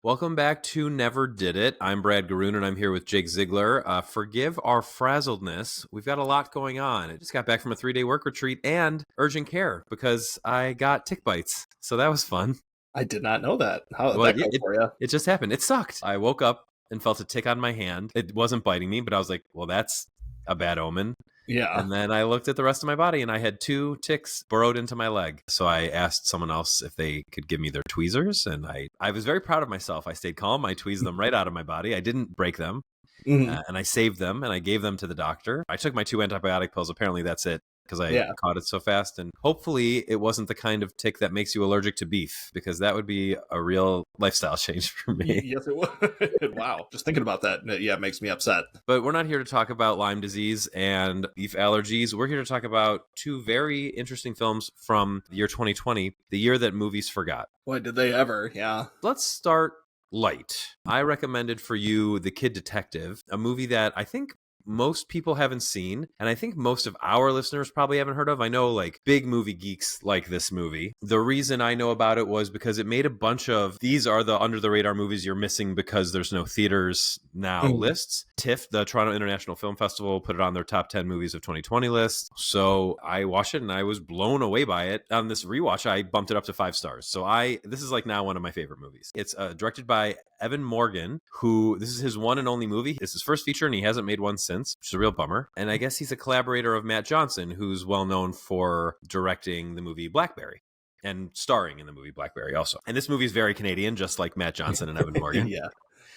Welcome back to Never Did It. I'm Brad Garoon, and I'm here with Jake Ziegler. Forgive our frazzledness. We've got a lot going on. I just got back from a 3-day work retreat and urgent care because I got tick bites. So that was fun. I did not know that. How did Well, that go for you? it just happened. It sucked. I woke up and felt a tick on my hand. It wasn't biting me, but I was like, well, that's a bad omen. Yeah. And then I looked at the rest of my body and I had 2 ticks burrowed into my leg. So I asked someone else if they could give me their tweezers. And I was very proud of myself. I stayed calm. I tweezed them right out of my body. I didn't break them. And I saved them and I gave them to the doctor. I took my 2 antibiotic pills. Apparently that's it because I caught it so fast. And hopefully it wasn't the kind of tick that makes you allergic to beef, because that would be a real lifestyle change for me. Yes, it would. Wow. Just thinking about that, it makes me upset. But we're not here to talk about Lyme disease and beef allergies. We're here to talk about 2 very interesting films from the year 2020, the year that movies forgot. Boy, did they ever. Yeah. Let's start light. I recommended for you The Kid Detective, a movie that I think most people haven't seen, and I think most of our listeners probably haven't heard of. I know like big movie geeks like this movie. The reason I know about it was because it made a bunch of these are the under the radar movies you're missing because there's no theaters now lists. TIFF, the Toronto International Film Festival, put it on their top 10 movies of 2020 list. So I watched it and I was blown away by it. On this rewatch, I bumped it up to 5 stars. So this is like now one of my favorite movies. It's directed by Evan Morgan, who this is his one and only movie. It's his first feature and he hasn't made one since, which is a real bummer. And I guess he's a collaborator of Matt Johnson, who's well known for directing the movie Blackberry and starring in the movie Blackberry also. And this movie is very Canadian, just like Matt Johnson and Evan Morgan. Yeah.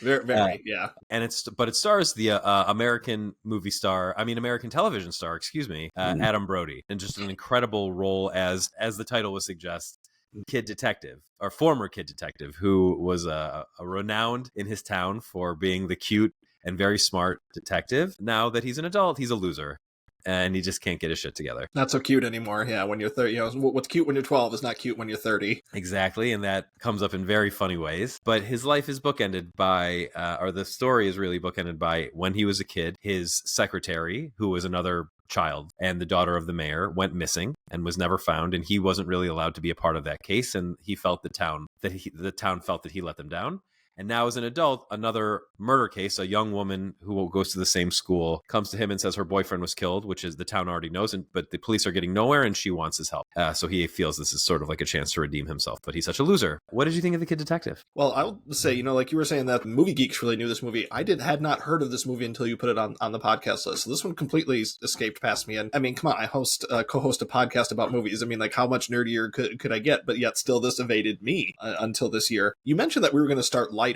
Very, yeah. And it stars the American television star, Adam Brody, and just an incredible role as the title would suggest, kid detective, or former kid detective, who was a renowned in his town for being the cute and very smart detective. Now that he's an adult, he's a loser. And he just can't get his shit together. Not so cute anymore. Yeah, when you're 30, what's cute when you're 12 is not cute when you're 30. Exactly, and that comes up in very funny ways. But his life is bookended by, or the story is really bookended by when he was a kid, his secretary, who was another child and the daughter of the mayor, went missing and was never found, and he wasn't really allowed to be a part of that case, and he felt the town felt that he let them down. And now as an adult, another murder case, a young woman who goes to the same school comes to him and says her boyfriend was killed, which is the town already knows, but the police are getting nowhere and she wants his help. So he feels this is sort of like a chance to redeem himself, but he's such a loser. What did you think of The Kid Detective? Well, I will say, like you were saying that movie geeks really knew this movie. I had not heard of this movie until you put it on the podcast list. So this one completely escaped past me. And I mean, come on, I co-host a podcast about movies. I mean, like how much nerdier could I get? But yet still this evaded me until this year. You mentioned that we were going to start light.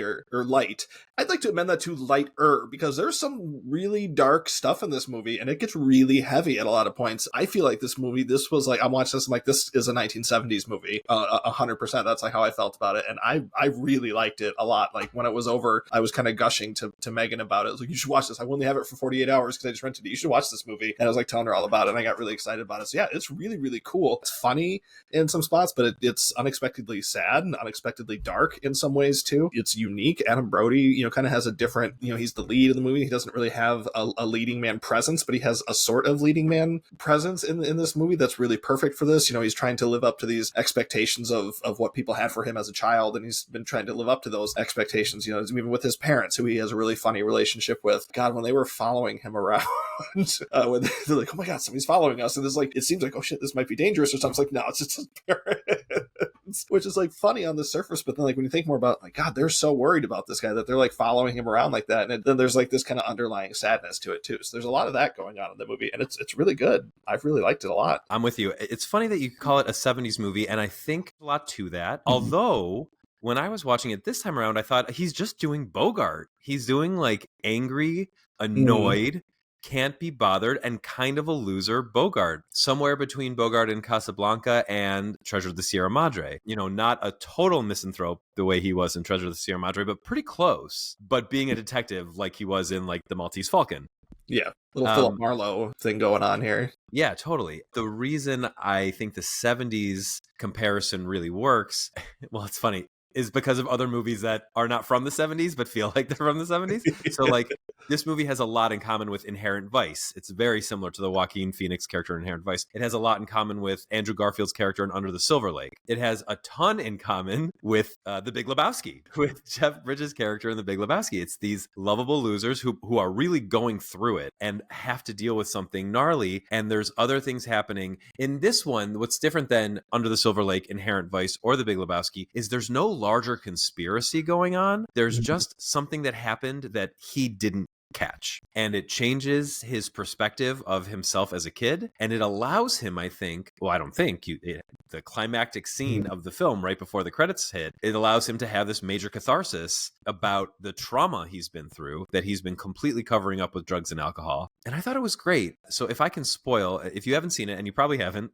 I'd like to amend that to lighter, because there's some really dark stuff in this movie and it gets really heavy at a lot of points. I feel like this was like, I'm watching this, I'm like, this is a 1970s movie, 100%. That's like how I felt about it. And I really liked it a lot. Like when it was over, I was kind of gushing to Megan about it. I was like, you should watch this. I only have it for 48 hours because I just rented it. You should watch this movie. And I was like telling her all about it and I got really excited about it. So yeah, it's really, really cool. It's funny in some spots, but it's unexpectedly sad and unexpectedly dark in some ways too. It's unique. Adam Brody, kind of has a different, he's the lead of the movie. He doesn't really have a leading man presence, but he has a sort of leading man presence in this movie that's really perfect for this. He's trying to live up to these expectations of what people had for him as a child, and he's been trying to live up to those expectations, even with his parents, who he has a really funny relationship with. God, when they were following him around, when they're like, oh my God, somebody's following us, and it seems like, oh shit, this might be dangerous or something. It's like, no, it's just his parents, which is like funny on the surface, but then like when you think more about, like, God, they're so worried about this guy that they're like following him around like that, and then there's like this kind of underlying sadness to it too. So there's a lot of that going on in the movie, and it's really good. I've really liked it a lot. I'm with you. It's funny that you call it a 70s movie, and I think a lot to that. Although when I was watching it this time around, I thought he's just doing Bogart. He's doing like angry, annoyed, can't be bothered, and kind of a loser Bogart, somewhere between Bogart in Casablanca and Treasure of the Sierra Madre. Not a total misanthrope the way he was in Treasure of the Sierra Madre, but pretty close. But being a detective like he was in like The Maltese Falcon. Yeah, little Philip Marlowe thing going on here. Yeah, totally. The reason I think the 70s comparison really works, well, it's funny, is because of other movies that are not from the 70s but feel like they're from the 70s. So like This movie has a lot in common with Inherent Vice. It's very similar to the Joaquin Phoenix character in Inherent Vice. It has a lot in common with Andrew Garfield's character in Under the Silver Lake. It has a ton in common with The Big Lebowski, with Jeff Bridges' character in The Big Lebowski. It's these lovable losers who are really going through it and have to deal with something gnarly, and there's other things happening. In this one, what's different than Under the Silver Lake, Inherent Vice, or The Big Lebowski is there's no larger conspiracy going on. There's just something that happened that he didn't catch, and it changes his perspective of himself as a kid, and it allows him, I think, well, I don't think the climactic scene of the film right before the credits hit, it allows him to have this major catharsis about the trauma he's been through, that he's been completely covering up with drugs and alcohol. And I thought it was great. So if I can spoil, if you haven't seen it, and you probably haven't,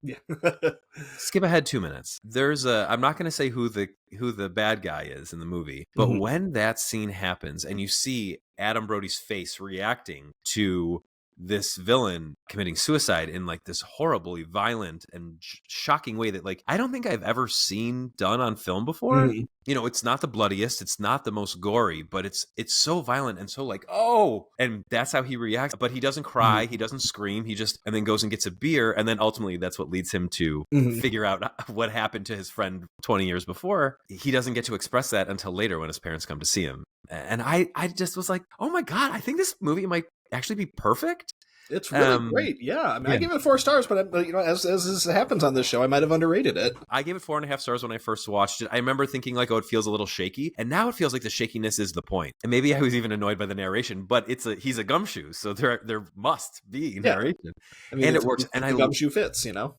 skip ahead 2 minutes. I'm not going to say who the bad guy is in the movie, but when that scene happens and you see Adam Brody's face reacting to this villain committing suicide in like this horribly violent and shocking way that like I don't think I've ever seen done on film before. You know, it's not the bloodiest, it's not the most gory, but it's so violent and so like, oh, and that's how he reacts. But he doesn't cry, he doesn't scream, he just and then goes and gets a beer, and then ultimately that's what leads him to figure out what happened to his friend 20 years before. He doesn't get to express that until later when his parents come to see him. And I just was like, oh my God, I think this movie might actually be perfect. It's really great. Yeah. I mean, I gave it 4 stars, but you know, as this happens on this show, I might have underrated it. I gave it 4.5 stars when I first watched it. I remember thinking like, oh, it feels a little shaky. And now it feels like the shakiness is the point. And maybe I was even annoyed by the narration, but he's a gumshoe. So there must be narration. I mean, and it works. And gumshoe fits, you know?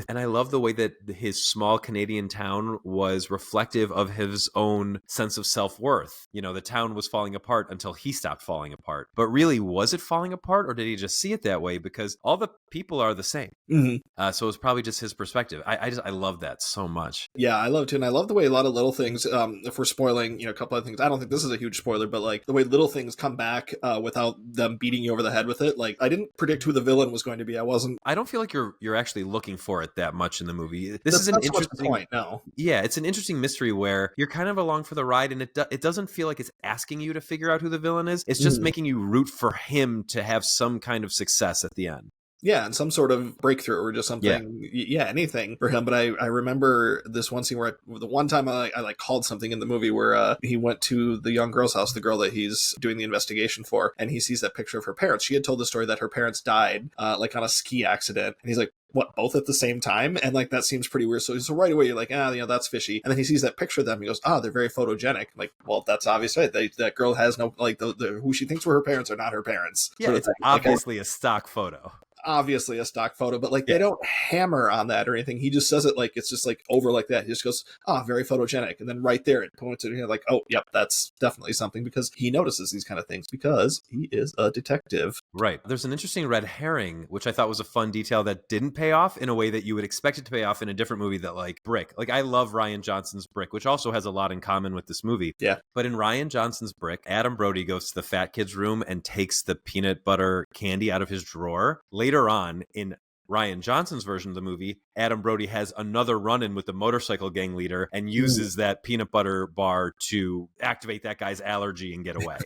And I love the way that his small Canadian town was reflective of his own sense of self-worth. You know, the town was falling apart until he stopped falling apart. But really, was it falling apart, or did he just see it that way? Because all the people are the same. So it was probably just his perspective. I love that so much. Yeah, I love it too. And I love the way a lot of little things, if we're spoiling, you know, a couple of things, I don't think this is a huge spoiler, but like the way little things come back without them beating you over the head with it. Like I didn't predict who the villain was going to be. I don't feel like you're actually looking for it that much in the movie. This is an interesting point. No. Yeah, it's an interesting mystery where you're kind of along for the ride, and it doesn't feel like it's asking you to figure out who the villain is. It's just making you root for him to have some kind of success at the end. Yeah, and some sort of breakthrough or just something, anything for him. But I remember this one scene where the one time I like called something in the movie where he went to the young girl's house, the girl that he's doing the investigation for, and he sees that picture of her parents. She had told the story that her parents died like on a ski accident, and he's like, what, both at the same time? And like that seems pretty weird. So right away you're like, you know, that's fishy. And then he sees that picture of them. He goes, they're very photogenic. Like, well, that's obvious, right? That girl has no like the who she thinks were her parents are not her parents. Yeah, it's obviously a stock photo. Obviously a stock photo, but like they don't hammer on that or anything. He just says it like it's just like over like that. He just goes, very photogenic, and then right there it points to like, oh, yep, that's definitely something, because he notices these kind of things because he is a detective. Right. There's an interesting red herring, which I thought was a fun detail that didn't pay off in a way that you would expect it to pay off in a different movie that like Brick. Like I love Rian Johnson's Brick, which also has a lot in common with this movie. Yeah. But in Rian Johnson's Brick, Adam Brody goes to the fat kid's room and takes the peanut butter candy out of his drawer. Later on, in Rian Johnson's version of the movie, Adam Brody has another run-in with the motorcycle gang leader and uses that peanut butter bar to activate that guy's allergy and get away.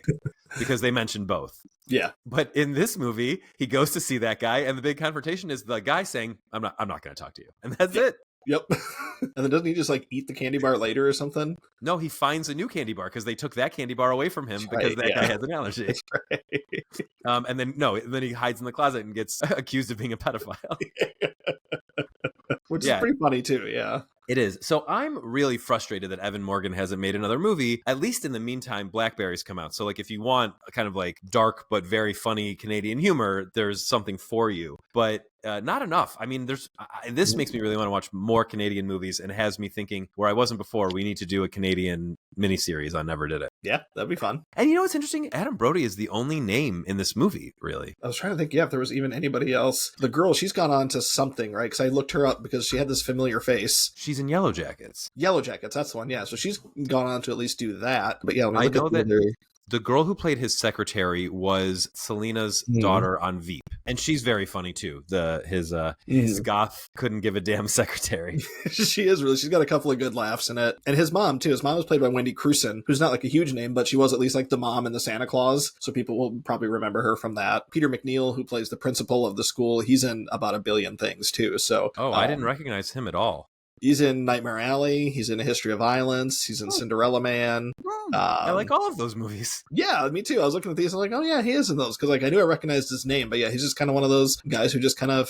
Because they mentioned both. Yeah. But in this movie, he goes to see that guy, and the big confrontation is the guy saying, I'm not going to talk to you. And that's it. Yep. And then doesn't he just like eat the candy bar later or something? No, he finds a new candy bar because they took that candy bar away from him because that guy has an allergy. That's right. And then he hides in the closet and gets accused of being a pedophile. Which is pretty funny too, yeah. It is. So I'm really frustrated that Evan Morgan hasn't made another movie. At least in the meantime, Blackberry's come out. So like if you want a kind of like dark but very funny Canadian humor, there's something for you. But not enough. I mean, this makes me really want to watch more Canadian movies and has me thinking where I wasn't before. We need to do a Canadian miniseries on Never Did It. Yeah, that'd be fun. And you know what's interesting? Adam Brody is the only name in this movie, really. I was trying to think, if there was even anybody else. The girl, she's gone on to something, right? Because I looked her up because she had this familiar face. She's in Yellow Jackets. Yellow Jackets, that's the one, yeah. So she's gone on to at least do that. But yeah, I know that The girl who played his secretary was Selena's daughter on Veep, and she's very funny too. His goth couldn't give a damn secretary. She is really. She's got a couple of good laughs in it, and his mom too. His mom was played by Wendy Crewson, who's not like a huge name, but she was at least like the mom in the Santa Claus, so people will probably remember her from that. Peter McNeil, who plays the principal of the school, he's in about a billion things too. So I didn't recognize him at all. He's in Nightmare Alley. He's in A History of Violence. He's in Cinderella Man. I like all of those movies. Yeah, me too. I was looking at these and I'm like, oh yeah, he is in those. Because like I knew I recognized his name, but yeah, he's just kind of one of those guys who just kind of,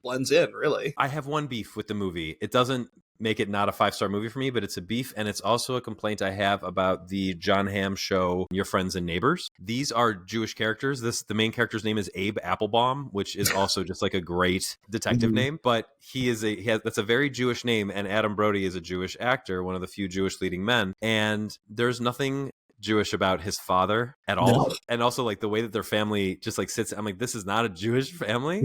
blends in, really. I have one beef with the movie. It doesn't make it not a 5-star movie for me, but it's a beef, and it's also a complaint I have about the John Hamm show, Your Friends and Neighbors. These are Jewish characters. The main character's name is Abe Applebaum, which is also just like a great detective name, but that's a very Jewish name, and Adam Brody is a Jewish actor, one of the few Jewish leading men, and there's nothing Jewish about his father at all. No. And also like the way that their family just like sits, I'm like, this is not a Jewish family.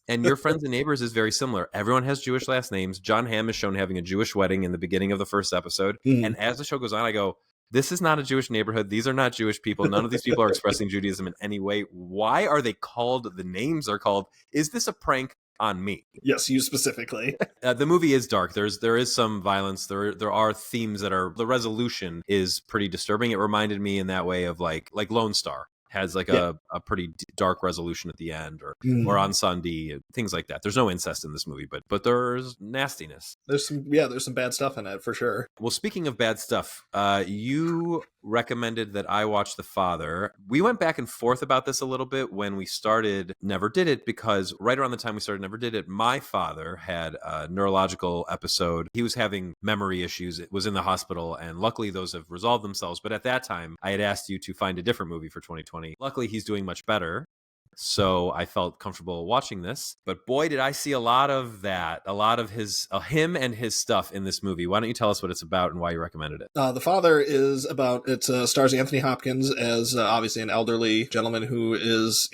And Your Friends and Neighbors is very similar. Everyone has Jewish last names. John Hamm is shown having a Jewish wedding in the beginning of the first episode. And as the show goes on, I go, this is not a Jewish neighborhood. These are not Jewish people. None of these people are expressing Judaism in any way. Why are they called? The names are called. Is this a prank on me? Yes, you specifically. The movie is dark. There is some violence. There are themes that are, the resolution is pretty disturbing. It reminded me in that way of like Lone Star has like a pretty dark resolution at the end, or On Sunday, things like that. There's no incest in this movie, but there's nastiness. There's some bad stuff in it for sure. Well, speaking of bad stuff, you recommended that I watch The Father. We went back and forth about this a little bit when we started Never Did It, because right around the time we started Never Did It, my father had a neurological episode. He was having memory issues. It was in the hospital, and luckily those have resolved themselves. But at that time, I had asked you to find a different movie for 2020. Luckily, he's doing much better. So I felt comfortable watching this, but boy, did I see a lot of that, a lot of him and his stuff in this movie. Why don't you tell us what it's about and why you recommended it? The Father is about, it stars Anthony Hopkins as obviously an elderly gentleman who is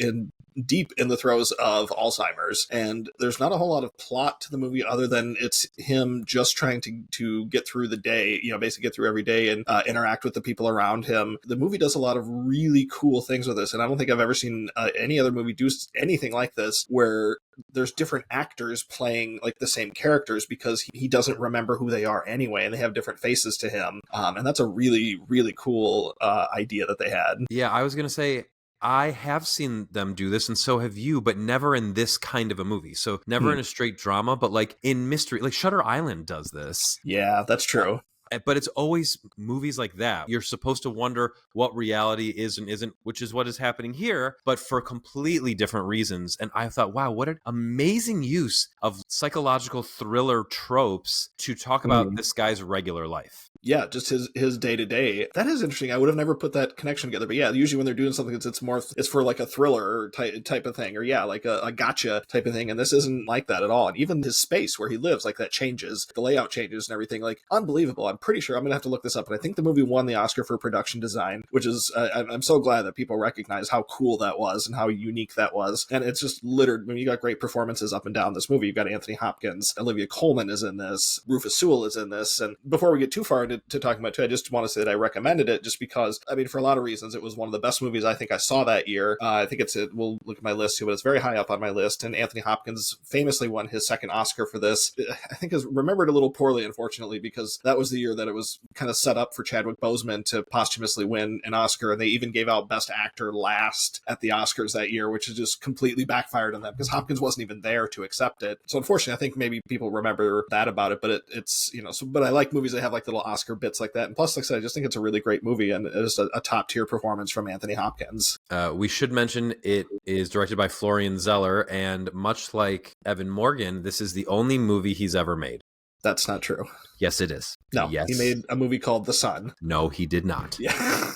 deep in the throes of Alzheimer's, and there's not a whole lot of plot to the movie other than it's him just trying to get through the day, basically get through every day and interact with the people around him. The movie does a lot of really cool things with this, and I don't think I've ever seen any other movie do anything like this, where there's different actors playing like the same characters because he doesn't remember who they are anyway, and they have different faces to him, and that's a really, really cool idea that they had. Yeah, I was gonna say, I have seen them do this, and so have you, but never in this kind of a movie. So never in a straight drama, but like in mystery, like Shutter Island does this. Yeah, that's true. But it's always movies like that. You're supposed to wonder what reality is and isn't, which is what is happening here, but for completely different reasons. And I thought, wow, what an amazing use of psychological thriller tropes to talk about this guy's regular life. Yeah, just his day-to-day. That is interesting. I would have never put that connection together. But yeah, usually when they're doing something, it's for like a thriller type of thing, or yeah, like a gotcha type of thing. And this isn't like that at all. And even his space where he lives, like that changes, the layout changes and everything. Like unbelievable. I'm pretty sure I'm gonna have to look this up. And I think the movie won the Oscar for production design, which is I'm so glad that people recognize how cool that was and how unique that was. And it's just littered. I mean, you got great performances up and down this movie. You've got Anthony Hopkins, Olivia Colman is in this, Rufus Sewell is in this. And before we get too far to talking about it too, I just want to say that I recommended it just because, I mean, for a lot of reasons, it was one of the best movies I think I saw that year. I think we'll look at my list too, but it's very high up on my list. And Anthony Hopkins famously won his second Oscar for this. I think is remembered a little poorly, unfortunately, because that was the year that it was kind of set up for Chadwick Boseman to posthumously win an Oscar. And they even gave out Best Actor last at the Oscars that year, which is just completely backfired on them because Hopkins wasn't even there to accept it. So unfortunately, I think maybe people remember that about it, but it's, but I like movies that have like little Oscar bits like that. And plus, like I said, I just think it's a really great movie, and it's a top tier performance from Anthony Hopkins. We should mention it is directed by Florian Zeller, and much like Evan Morgan, this is the only movie he's ever made. That's not true. Yes, it is. No, yes. He made a movie called The Sun. No, he did not. Yeah.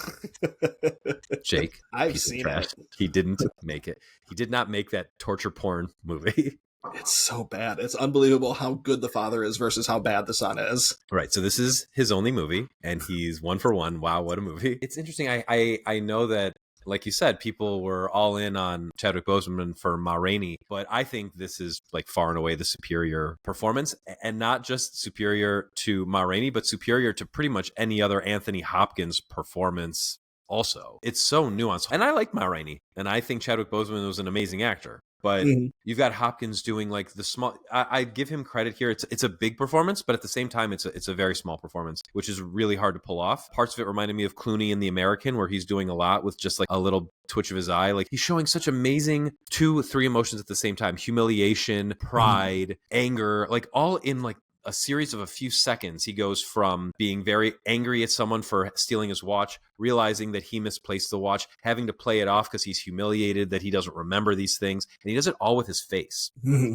Jake, I've seen it. He didn't make it. He did not make that torture porn movie. It's so bad. It's unbelievable how good The Father is versus how bad The Son is. Right. So this is his only movie, and he's 1 for 1. Wow, what a movie. It's interesting. I know that, like you said, people were all in on Chadwick Boseman for Ma Rainey, but I think this is like far and away the superior performance, and not just superior to Ma Rainey, but superior to pretty much any other Anthony Hopkins performance also. It's so nuanced. And I like Ma Rainey, and I think Chadwick Boseman was an amazing actor. But you've got Hopkins doing like the small. I give him credit here. It's a big performance, but at the same time, it's a very small performance, which is really hard to pull off. Parts of it reminded me of Clooney in The American, where he's doing a lot with just like a little twitch of his eye. Like he's showing such amazing 2-3 emotions at the same time: humiliation, pride, anger, like all in like a series of a few seconds. He goes from being very angry at someone for stealing his watch, realizing that he misplaced the watch, having to play it off because he's humiliated that he doesn't remember these things. And he does it all with his face.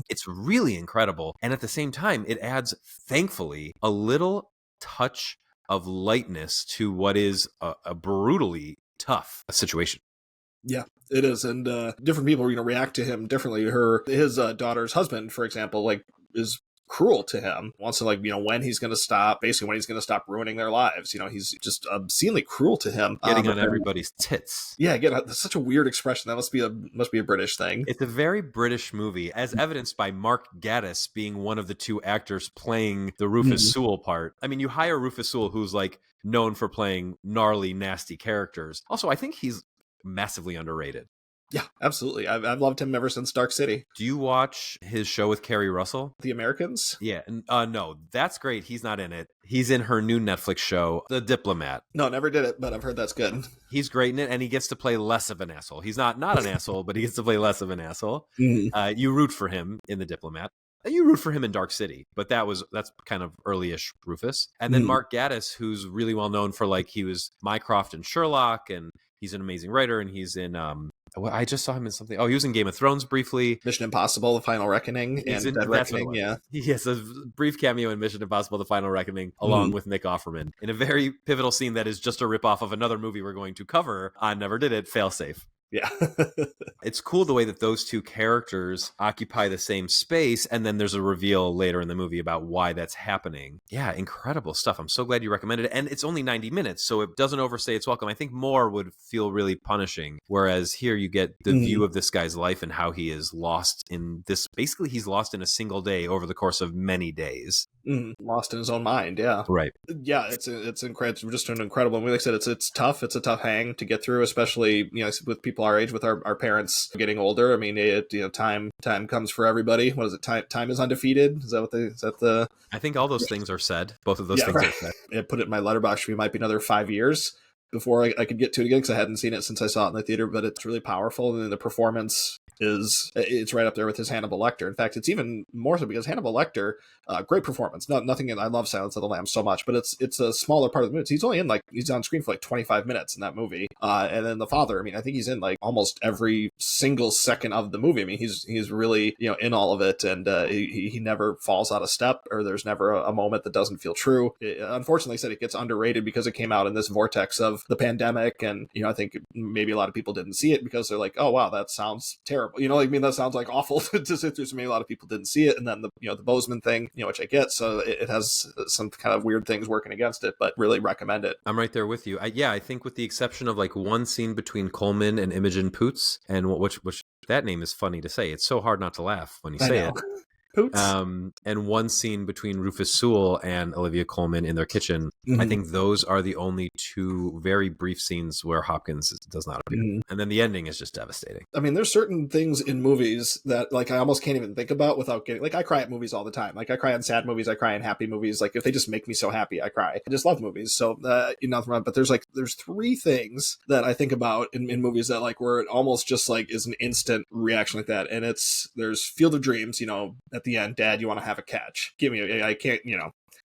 It's really incredible. And at the same time, it adds, thankfully, a little touch of lightness to what is a brutally tough situation. Yeah, it is. And different people, react to him differently. His daughter's husband, for example, like is cruel to him, wants to when he's going to stop, basically when he's going to stop ruining their lives. He's just obscenely cruel to him. Getting on everybody's tits. Yeah, again, that's such a weird expression. That must be a British thing. It's a very British movie, as evidenced by Mark Gatiss being one of the two actors playing the Rufus Sewell part. I mean, you hire Rufus Sewell, who's like known for playing gnarly, nasty characters. Also, I think he's massively underrated. Yeah, absolutely. I've loved him ever since Dark City. Do you watch his show with Kerry Russell? The Americans? Yeah. No, that's great. He's not in it. He's in her new Netflix show, The Diplomat. No, never did it, but I've heard that's good. He's great in it, and he gets to play less of an asshole. He's not an asshole, but he gets to play less of an asshole. You root for him in The Diplomat. You root for him in Dark City, but that's kind of early-ish Rufus. And then Mark Gatiss, who's really well known for like he was Mycroft in Sherlock, and he's an amazing writer, and he's in I just saw him in something. Oh, he was in Game of Thrones briefly. Mission Impossible: The Final Reckoning and Dead Reckoning. Yeah, he has a brief cameo in Mission Impossible: The Final Reckoning, along with Nick Offerman, in a very pivotal scene that is just a ripoff of another movie we're going to cover on Never Did It, Failsafe. Yeah. It's cool the way that those two characters occupy the same space, and then there's a reveal later in the movie about why that's happening. Yeah, incredible stuff. I'm so glad you recommended it. And it's only 90 minutes, so it doesn't overstay its welcome. I think more would feel really punishing, whereas here you get the view of this guy's life and how he is lost in this. Basically, he's lost in a single day over the course of many days. Lost in his own mind, yeah. Right. Yeah, it's incredible. Just an incredible movie. Like I said, it's tough. It's a tough hang to get through, especially with people our age, with our parents getting older. I mean, time comes for everybody. What is it? Time is undefeated. Is that the? I think all those things are said. Both of those things are said. I put it in my letterbox. It might be another 5 years before I could get to it again, because I hadn't seen it since I saw it in the theater. But it's really powerful, and then the performance it's right up there with his Hannibal Lecter. In fact, it's even more so because Hannibal Lecter, great performance. Nothing. I love Silence of the Lambs so much, but it's a smaller part of the movie. He's on screen for like 25 minutes in that movie. And then the father, I mean, I think he's in like almost every single second of the movie. I mean, he's really in all of it, and he never falls out of step, or there's never a moment that doesn't feel true. Unfortunately, it gets underrated because it came out in this vortex of the pandemic, and I think maybe a lot of people didn't see it because they're like, oh wow, that sounds terrible. That sounds like awful to sit through. So maybe a lot of people didn't see it. And then the Boseman thing, which I get. So it has some kind of weird things working against it, but really recommend it. I'm right there with you. I think with the exception of like one scene between Coleman and Imogen Poots, and which that name is funny to say. It's so hard not to laugh when you say it. And one scene between Rufus Sewell and Olivia Colman in their kitchen. I think those are the only two very brief scenes where Hopkins does not appear. And then the ending is just devastating. I mean, there's certain things in movies that like I almost can't even think about without getting, like, I cry at movies all the time. Like I cry on sad movies, I cry in happy movies. Like if they just make me so happy, I cry. I just love movies. So nothing wrong. But there's three things that I think about in movies that like where it almost just like is an instant reaction like that. And there's Field of Dreams, at the end, Dad, you want to have a catch? Give me I can't,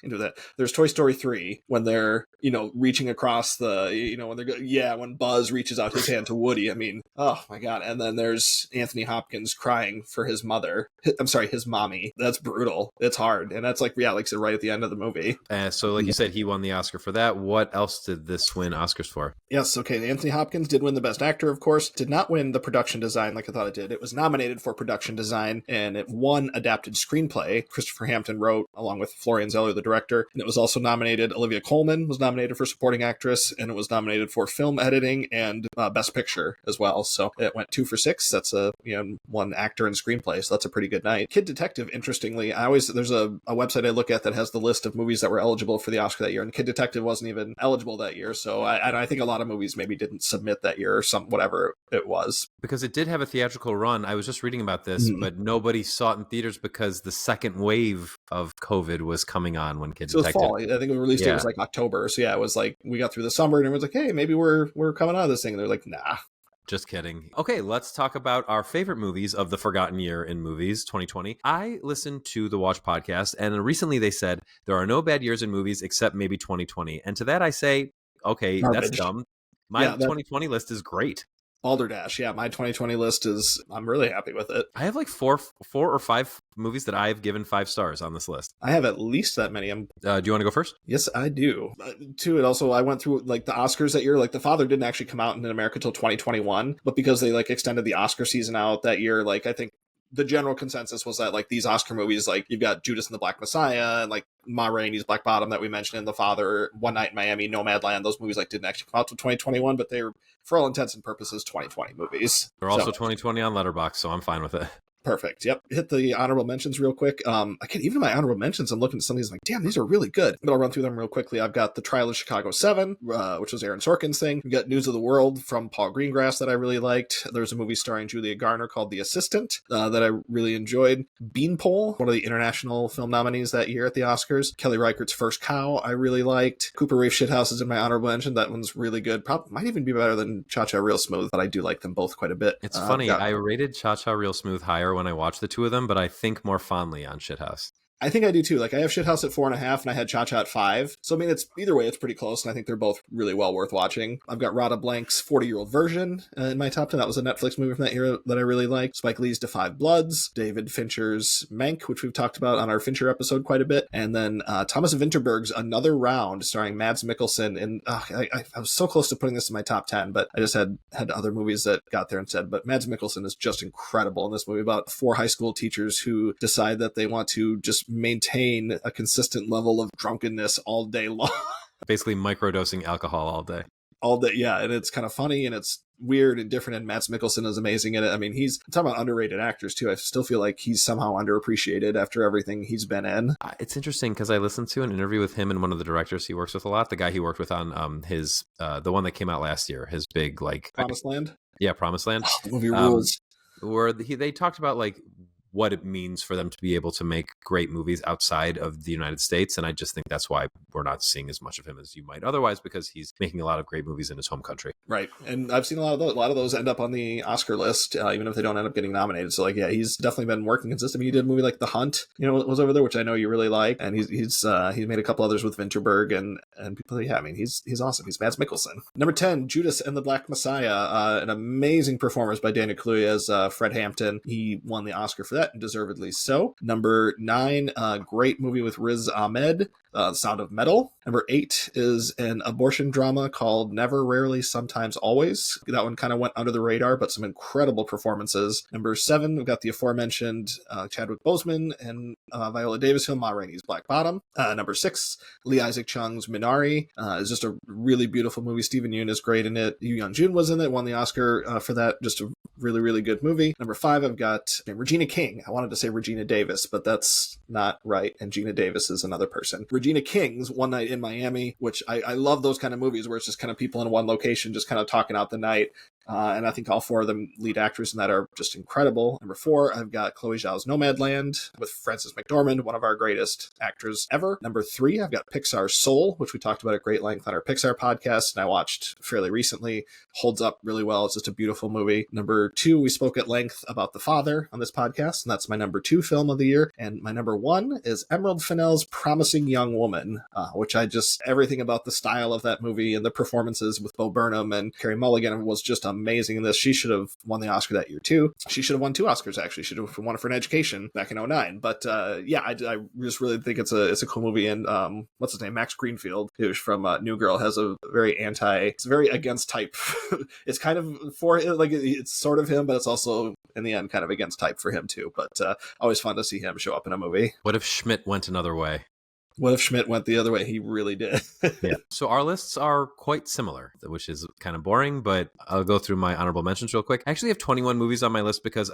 into that. There's Toy Story 3 when they're, reaching across the, when Buzz reaches out his hand to Woody. I mean, oh my God. And then there's Anthony Hopkins crying for his his mommy. That's brutal. It's hard. And that's like I said, right at the end of the movie. So like you said, he won the Oscar for that. What else did this win Oscars for? Yes. Okay. Anthony Hopkins did win the Best Actor, of course. Did not win the production design like I thought it did. It was nominated for production design, and it won adapted screenplay. Christopher Hampton wrote, along with Florian Zeller, the director. And it was also nominated, Olivia Colman was nominated for supporting actress, and it was nominated for film editing and best picture as well. So it went 2 for 6. That's one actor and screenplay. So that's a pretty good night. Kid Detective, interestingly, there's a website I look at that has the list of movies that were eligible for the Oscar that year, and Kid Detective wasn't even eligible that year. So I think a lot of movies maybe didn't submit that year, or whatever it was. Because it did have a theatrical run. I was just reading about this, but nobody saw it in theaters because the second wave of COVID was coming on when Kid Detective. So it was fall. I think the release date was like October. So yeah, it was like we got through the summer and everyone's like, hey, maybe we're coming out of this thing. And they're like, nah. Just kidding. Okay, let's talk about our favorite movies of the forgotten year in movies, 2020. I listened to the Watch podcast, and recently they said there are no bad years in movies except maybe 2020. And to that I say, okay, Garbage. That's dumb. My 2020 list is great. Balderdash. Yeah, my 2020 list I'm really happy with it. I have like four or five movies that I've given 5 stars on this list. I have at least that many. Do you want to go first? Yes, I do. It also, I went through like the Oscars that year. Like The Father didn't actually come out in America till 2021, but because they like extended the Oscar season out that year, like I think the general consensus was that like these Oscar movies, like you've got Judas and the Black Messiah and like Ma Rainey's Black Bottom that we mentioned in The Father, One Night in Miami, Nomadland, those movies like didn't actually come out till 2021, but they were, for all intents and purposes, 2020 movies. They're also 2020 on Letterboxd, so I'm fine with it. Perfect. Yep. Hit the honorable mentions real quick. I can't even my honorable mentions. I'm looking at some of these like, damn, these are really good. But I'll run through them real quickly. I've got The Trial of Chicago 7, which was Aaron Sorkin's thing. We've got News of the World from Paul Greengrass that I really liked. There's a movie starring Julia Garner called The Assistant that I really enjoyed. Beanpole, one of the international film nominees that year at the Oscars. Kelly Reichardt's First Cow, I really liked. Cooper Reef Shithouse is in my honorable mention. That one's really good. Probably might even be better than Cha Cha Real Smooth, but I do like them both quite a bit. It's funny. I rated Cha Cha Real Smooth higher when I watched the two of them, but I think more fondly on Shithouse. I think I do too. Like I have Shithouse at 4.5 and I had Cha Cha at 5. So I mean, it's either way, it's pretty close. And I think they're both really well worth watching. I've got Rada Blank's 40-Year-Old Version in my top 10. That was a Netflix movie from that era that I really liked. Spike Lee's Da 5 Bloods, David Fincher's Mank, which we've talked about on our Fincher episode quite a bit. And then Thomas Vinterberg's Another Round starring Mads Mikkelsen. And I was so close to putting this in my top 10, but I just had other movies that got there instead. But Mads Mikkelsen is just incredible in this movie about 4 high school teachers who decide that they want to just maintain a consistent level of drunkenness all day long. Basically microdosing alcohol all day. All day, yeah. And it's kind of funny and it's weird and different, and Mads Mikkelsen is amazing in it. I mean, he's talking about underrated actors too. I still feel like he's somehow underappreciated after everything he's been in. It's interesting because I listened to an interview with him and one of the directors he works with a lot, the guy he worked with on his the one that came out last year, his big like Promised Land. Yeah, Promised Land. Oh, the movie rules. Where they talked about like what it means for them to be able to make great movies outside of the United States. And I just think that's why we're not seeing as much of him as you might otherwise, because he's making a lot of great movies in his home country. Right. And I've seen a lot of those end up on the Oscar list, even if they don't end up getting nominated. So like, yeah, he's definitely been working consistent. I mean, he did a movie like The Hunt, was over there, which I know you really like. And he's made a couple others with Vinterberg and people. Yeah, I mean, he's awesome. He's Mads Mikkelsen. Number 10, Judas and the Black Messiah, an amazing performance by Daniel Kaluuya as Fred Hampton. He won the Oscar for that, and deservedly so. Number 9, great movie with Riz Ahmed, The Sound of Metal. Number 8 is an abortion drama called Never, Rarely, Sometimes, Always. That one kind of went under the radar, but some incredible performances. Number 7, we've got the aforementioned Chadwick Boseman and Viola Davis film, Ma Rainey's Black Bottom. Number 6, Lee Isaac Chung's Minari. Is just a really beautiful movie. Stephen Yeun is great in it. Yu Yeon-jun was in it, won the Oscar for that. Just a really, really good movie. Number 5, I've got Regina King. I wanted to say Regina Davis, but that's not right. And Gina Davis is another person. Regina King's One Night in Miami, which I love those kind of movies where it's just kind of people in one location just kind of talking out the night. And I think all 4 of them lead actors in that are just incredible. Number 4, I've got Chloe Zhao's Nomadland with Frances McDormand, one of our greatest actors ever. Number 3, I've got Pixar's Soul, which we talked about at great length on our Pixar podcast, and I watched fairly recently. Holds up really well. It's just a beautiful movie. Number 2, we spoke at length about The Father on this podcast, and that's my number 2 film of the year. And my number 1 is Emerald Fennell's Promising Young Woman, which everything about the style of that movie and the performances with Bo Burnham and Carey Mulligan was just amazing in this. She should have won the Oscar that year too. She should have won 2 Oscars actually. She should have won it for an Education back in 2009. But yeah, I just really think it's a cool movie. And what's his name? Max Greenfield, who's from New Girl, has a it's very against type. It's kind of for like it's sort of him, but it's also in the end kind of against type for him too. But always fun to see him show up in a movie. What if Schmidt went another way? What if Schmidt went the other way? He really did. Yeah. So our lists are quite similar, which is kind of boring, but I'll go through my honorable mentions real quick. I actually have 21 movies on my list because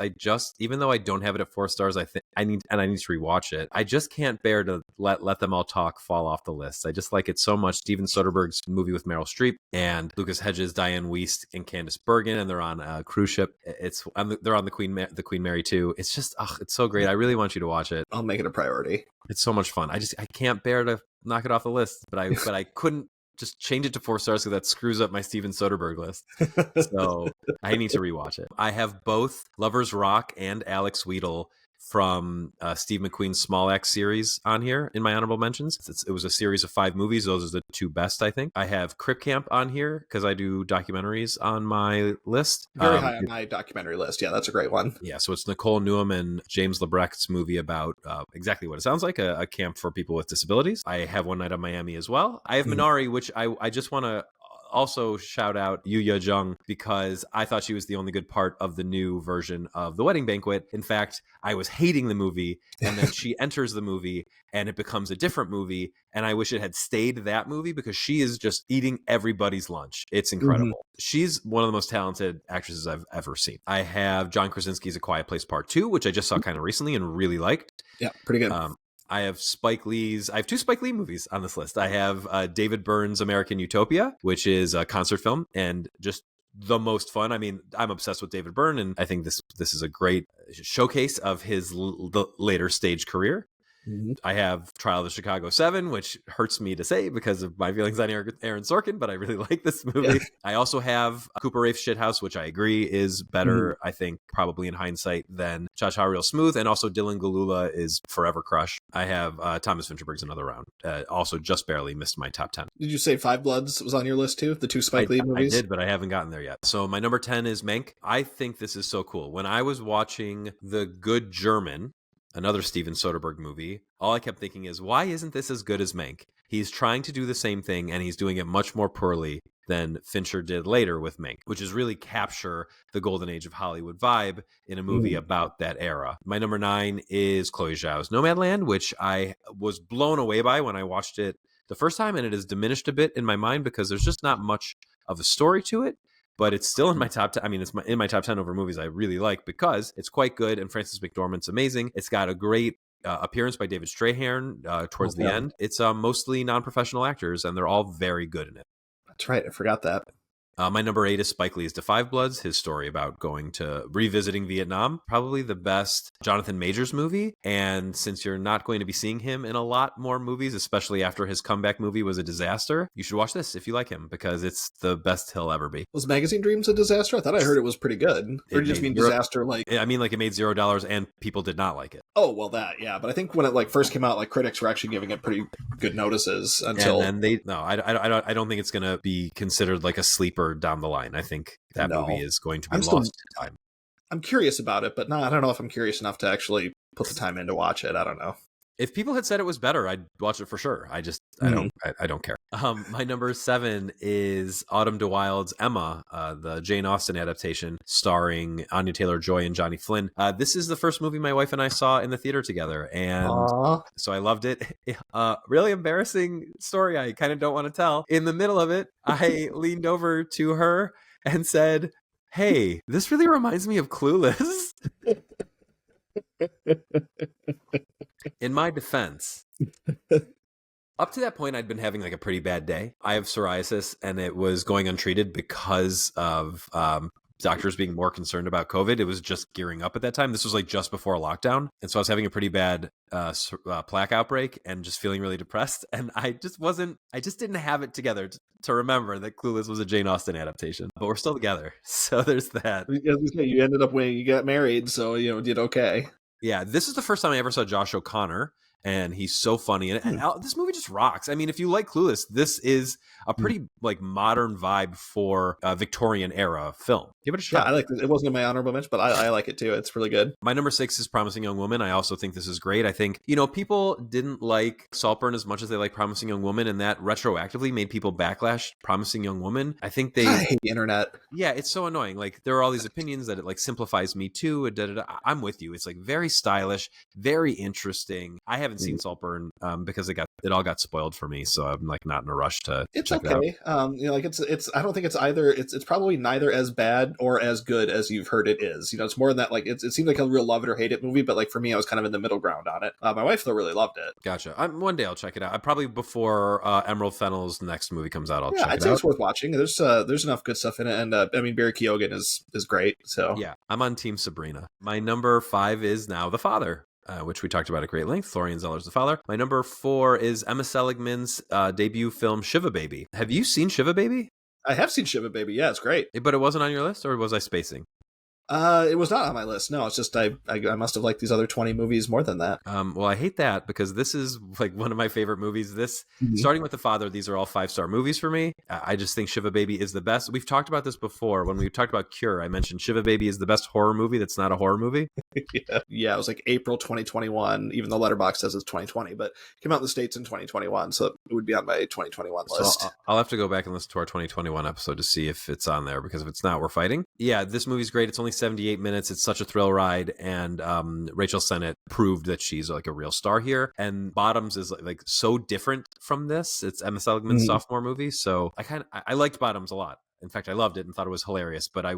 even though I don't have it at 4 stars, I think I need to rewatch it. I just can't bear to let them all talk fall off the list. I just like it so much. Steven Soderbergh's movie with Meryl Streep and Lucas Hedges, Diane Wiest, and Candice Bergen, and they're on a cruise ship. They're on the Queen Mary too. It's just, it's so great. I really want you to watch it. I'll make it a priority. It's so much fun. I can't bear to knock it off the list, but I couldn't just change it to 4 stars because that screws up my Steven Soderbergh list. So I need to rewatch it. I have both Lovers Rock and Alex Wheatle from Steve McQueen's Small Axe series on here in my honorable mentions. It was a series of 5 movies. Those are the 2 best, I think. I have Crip Camp on here because I do documentaries on my list. Very high on my documentary list. Yeah, that's a great one. Yeah, so it's Nicole Newham and James LeBrec's movie about exactly what it sounds like, a camp for people with disabilities. I have One Night on Miami as well. I have Minari, which I just want to also shout out Yuya Jung because I thought she was the only good part of the new version of The Wedding Banquet. In fact, I was hating the movie, and then she enters the movie and it becomes a different movie, and I wish it had stayed that movie because she is just eating everybody's lunch. It's incredible. She's one of the most talented actresses I've ever seen. I have John Krasinski's A Quiet Place Part 2, which I just saw kind of recently and really liked. Yeah, pretty good. I have I have 2 Spike Lee movies on this list. I have David Byrne's American Utopia, which is a concert film and just the most fun. I mean, I'm obsessed with David Byrne, and I think this is a great showcase of his the later stage career. I have Trial of the Chicago 7, which hurts me to say because of my feelings on Aaron Sorkin, but I really like this movie. Yeah. I also have Cooper Raiff's Shithouse, which I agree is better, I think, probably in hindsight, than Cha Cha Real Smooth, and also Dylan Galula is Forever Crush. I have Thomas Vinterberg's Another Round. Also just barely missed my top 10. Did you say Five Bloods was on your list too? The 2 Spike Lee movies? I did, but I haven't gotten there yet. So my number 10 is Mank. I think this is so cool. When I was watching The Good German, another Steven Soderbergh movie, all I kept thinking is, why isn't this as good as Mank? He's trying to do the same thing, and he's doing it much more poorly than Fincher did later with Mank, which is really capture the golden age of Hollywood vibe in a movie about that era. My number 9 is Chloe Zhao's Nomadland, which I was blown away by when I watched it the first time, and it has diminished a bit in my mind because there's just not much of a story to it. But it's still in my top 10. I mean, it's in my top 10 over movies I really like because it's quite good, and Frances McDormand's amazing. It's got a great appearance by David Strahan towards the end. It's mostly non-professional actors, and they're all very good in it. That's right. I forgot that. My number 8 is Spike Lee's To Five Bloods, his story about revisiting Vietnam. Probably the best Jonathan Majors movie. And since you're not going to be seeing him in a lot more movies, especially after his comeback movie was a disaster, you should watch this if you like him because it's the best he'll ever be. Was Magazine Dreams a disaster? I thought I heard it was pretty good. Or do you just mean disaster like... I mean like it made $0 and people did not like it. Oh, well that, yeah. But I think when it first came out, critics were actually giving it pretty good notices until... And then I don't think it's going to be considered like a sleeper down the line. I think that movie is going to be lost in time. I'm curious about it, but I don't know if I'm curious enough to actually put the time in to watch it. I don't know. If people had said it was better, I'd watch it for sure. I don't care. My number 7 is Autumn de Wilde's Emma, the Jane Austen adaptation starring Anya Taylor-Joy and Johnny Flynn. This is the first movie my wife and I saw in the theater together, and so I loved it. Really embarrassing story I kind of don't want to tell. In the middle of it, I leaned over to her and said, "Hey, this really reminds me of Clueless." In my defense, up to that point, I'd been having a pretty bad day. I have psoriasis, and it was going untreated because of doctors being more concerned about COVID. It was just gearing up at that time. This was just before a lockdown. And so I was having a pretty bad plaque outbreak and just feeling really depressed. And I just didn't have it together to remember that Clueless was a Jane Austen adaptation. But we're still together. So there's that. You ended up when you got married, so did okay. Yeah, this is the first time I ever saw Josh O'Connor, and he's so funny. And this movie just rocks. I mean, if you like Clueless, this is a pretty modern vibe for a Victorian era film. Give it a shot. Yeah, I like it. It wasn't in my honorable mention, but I like it too. It's really good. My number 6 is Promising Young Woman. I also think this is great. I think, people didn't like Saltburn as much as they like Promising Young Woman, and that retroactively made people backlash Promising Young Woman. I think I hate the internet. Yeah, it's so annoying. There are all these opinions that it simplifies Me Too. I'm with you. It's very stylish, very interesting. I haven't seen Saltburn because it all got spoiled for me, so I'm like not in a rush to It's check it out. okay. Like it's. I don't think it's either. It's probably neither as bad or as good as you've heard it is. It's more than that. Like it seemed like a real love it or hate it movie, but like for me, I was kind of in the middle ground on it. My wife though really loved it. Gotcha. One day I'll check it out. Probably before Emerald Fennell's next movie comes out, I'll Yeah, check I'd it say out. it's worth watching. There's enough good stuff in it, and I mean Barry Keoghan is great. So Yeah, I'm on Team Sabrina. My number 5 is now The Father, which we talked about at great length. Florian Zeller's The Father. My number 4 is Emma Seligman's debut film, Shiva Baby. Have you seen Shiva Baby? I have seen Shiva Baby. Yeah, it's great. But it wasn't on your list, or was I spacing? It was not on my list. No, it's just I must have liked these other 20 movies more than that. Well, I hate that because this is like one of my favorite movies. Starting with The Father, these are all 5-star movies for me. I just think Shiva Baby is the best. We've talked about this before. When we talked about Cure, I mentioned Shiva Baby is the best horror movie that's not a horror movie. Yeah, it was like April 2021, even though Letterboxd says it's 2020, but it came out in the States in 2021, so it would be on my 2021 list. So I'll have to go back and listen to our 2021 episode to see if it's on there, because if it's not, we're fighting. Yeah, this movie's great. It's only 78 minutes. It's such a thrill ride, and Rachel Sennett proved that she's like a real star here. And Bottoms is like so different from this. It's Emma Seligman's sophomore movie, so I liked Bottoms a lot. In fact, I loved it and thought it was hilarious, but I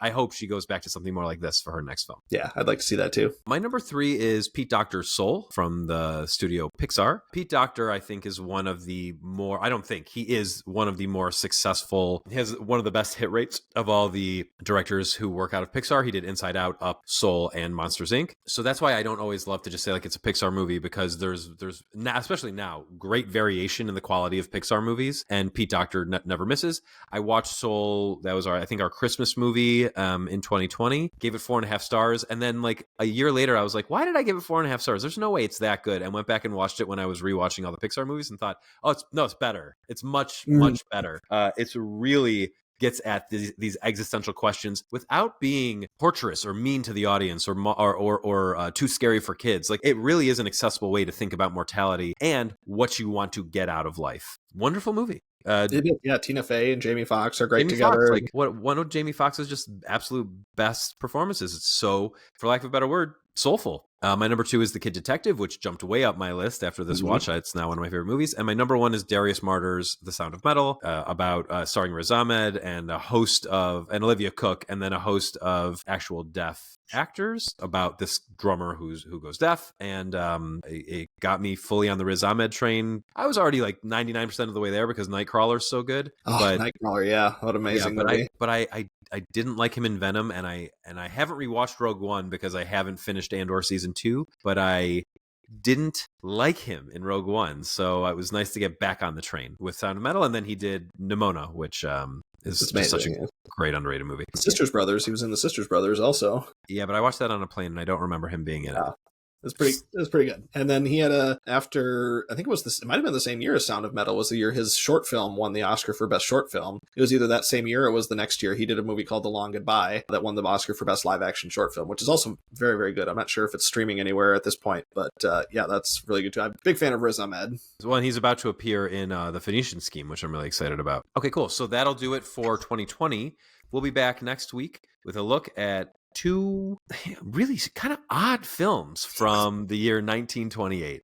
hope she goes back to something more like this for her next film. Yeah, I'd like to see that too. My number 3 is Pete Docter's Soul from the studio Pixar. Pete Docter, I think, is one of the more, I don't think, he is one of the more successful, he has one of the best hit rates of all the directors who work out of Pixar. He did Inside Out, Up, Soul, and Monsters, Inc. So that's why I don't always love to just say like it's a Pixar movie, because there's now, especially now, great variation in the quality of Pixar movies, and Pete Docter never misses. I watched Soul, that was our Christmas movie in 2020, gave it 4.5 stars, and then like a year later I was like, why did I give it 4.5 stars? There's no way it's that good, and went back and watched it when I was rewatching all the Pixar movies and thought, it's better. It's much better. It's really gets at these existential questions without being torturous or mean to the audience or too scary for kids. Like, it really is an accessible way to think about mortality and what you want to get out of life. Wonderful movie. Yeah, Tina Fey and Jamie Foxx are great together. Foxx, one of Jamie Foxx's just absolute best performances. It's so, for lack of a better word, soulful. My number 2 is The Kid Detective, which jumped way up my list after this watch. It's now one of my favorite movies. And my number 1 is Darius Marder's The Sound of Metal, about starring Riz Ahmed and and Olivia Cook, and then a host of actual deaf actors about this drummer who goes deaf. And it got me fully on the Riz Ahmed train. I was already like 99% of the way there because Nightcrawler's so good. Nightcrawler, yeah, what amazing movie. I didn't like him in Venom, and I haven't rewatched Rogue One because I haven't finished Andor season 2, but I didn't like him in Rogue One, so it was nice to get back on the train with Sound of Metal. And then he did Nimona, which is just such a great underrated movie. Sisters Brothers, he was in the Sisters Brothers also. Yeah, but I watched that on a plane and I don't remember him being in it. It was pretty good. And then he had after, I think it might have been the same year as Sound of Metal was the year his short film won the Oscar for Best Short Film. It was either that same year or it was the next year. He did a movie called The Long Goodbye that won the Oscar for Best Live Action Short Film, which is also very, very good. I'm not sure if it's streaming anywhere at this point, but yeah, that's really good too. I'm a big fan of Riz Ahmed. Well, and he's about to appear in The Phoenician Scheme, which I'm really excited about. Okay, cool. So that'll do it for 2020. We'll be back next week with a look at 2 really kind of odd films from the year 1928.